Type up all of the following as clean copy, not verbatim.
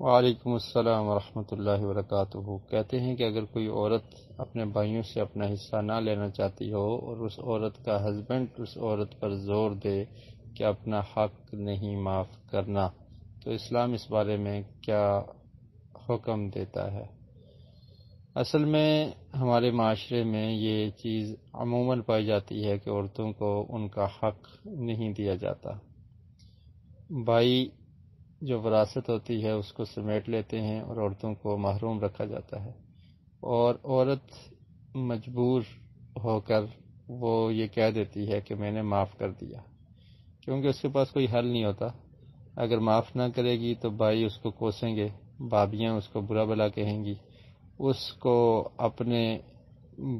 وعلیکم السلام ورحمۃ اللہ وبرکاتہ۔ کہتے ہیں کہ اگر کوئی عورت اپنے بھائیوں سے اپنا حصہ نہ لینا چاہتی ہو اور اس عورت کا ہسبینڈ اس عورت پر زور دے کہ اپنا حق نہیں معاف کرنا، تو اسلام اس بارے میں کیا حکم دیتا ہے؟ اصل میں ہمارے معاشرے میں یہ چیز عموماً پائی جاتی ہے کہ عورتوں کو ان کا حق نہیں دیا جاتا۔ بھائی جو وراثت ہوتی ہے اس کو سمیٹ لیتے ہیں اور عورتوں کو محروم رکھا جاتا ہے، اور عورت مجبور ہو کر وہ یہ کہہ دیتی ہے کہ میں نے معاف کر دیا، کیونکہ اس کے پاس کوئی حل نہیں ہوتا۔ اگر معاف نہ کرے گی تو بھائی اس کو کوسیں گے، بھابیاں اس کو برا بھلا کہیں گی، اس کو اپنے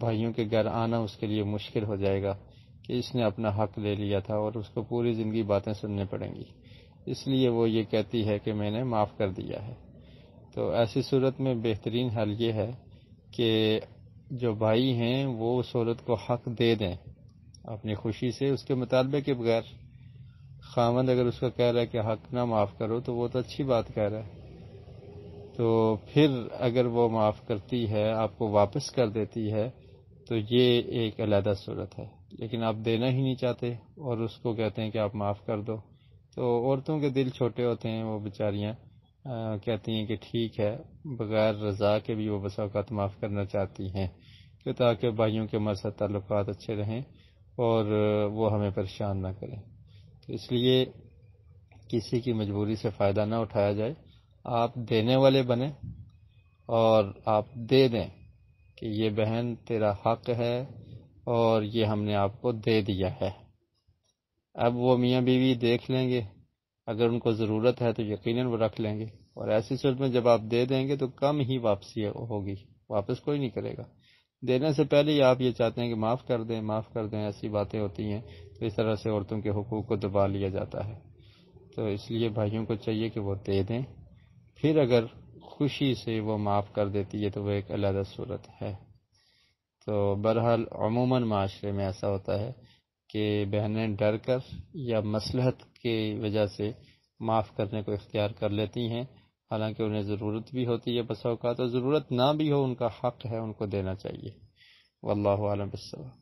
بھائیوں کے گھر آنا اس کے لیے مشکل ہو جائے گا کہ اس نے اپنا حق لے لیا تھا، اور اس کو پوری زندگی باتیں سننے پڑیں گی۔ اس لیے وہ یہ کہتی ہے کہ میں نے معاف کر دیا ہے۔ تو ایسی صورت میں بہترین حل یہ ہے کہ جو بھائی ہیں وہ اس عورت کو حق دے دیں اپنی خوشی سے، اس کے مطالبے کے بغیر۔ خاوند اگر اس کا کہہ رہا ہے کہ حق نہ معاف کرو تو وہ تو اچھی بات کہہ رہا ہے، تو پھر اگر وہ معاف کرتی ہے، آپ کو واپس کر دیتی ہے، تو یہ ایک علیحدہ صورت ہے۔ لیکن آپ دینا ہی نہیں چاہتے اور اس کو کہتے ہیں کہ آپ معاف کر دو، تو عورتوں کے دل چھوٹے ہوتے ہیں، وہ بیچاریاں کہتی ہیں کہ ٹھیک ہے، بغیر رضا کے بھی وہ بسا اوقات معاف کرنا چاہتی ہیں کہ تاکہ بھائیوں کے ہمارے ساتھ تعلقات اچھے رہیں اور وہ ہمیں پریشان نہ کریں۔ تو اس لیے کسی کی مجبوری سے فائدہ نہ اٹھایا جائے، آپ دینے والے بنیں اور آپ دے دیں کہ یہ بہن تیرا حق ہے اور یہ ہم نے آپ کو دے دیا ہے۔ اب وہ میاں بیوی دیکھ لیں گے، اگر ان کو ضرورت ہے تو یقیناً وہ رکھ لیں گے، اور ایسی صورت میں جب آپ دے دیں گے تو کم ہی واپسی ہوگی، واپس کوئی نہیں کرے گا۔ دینے سے پہلے ہی آپ یہ چاہتے ہیں کہ معاف کر دیں، معاف کر دیں، ایسی باتیں ہوتی ہیں، تو اس طرح سے عورتوں کے حقوق کو دبا لیا جاتا ہے۔ تو اس لیے بھائیوں کو چاہیے کہ وہ دے دیں، پھر اگر خوشی سے وہ معاف کر دیتی ہے تو وہ ایک علیحدہ صورت ہے۔ تو بہرحال عموماً معاشرے میں ایسا ہوتا ہے کہ بہنیں ڈر کر یا مصلحت کی وجہ سے معاف کرنے کو اختیار کر لیتی ہیں، حالانکہ انہیں ضرورت بھی ہوتی ہے بسا اوقات، اور ضرورت نہ بھی ہو ان کا حق ہے ان کو دینا چاہیے۔ واللہ اعلم بالصواب۔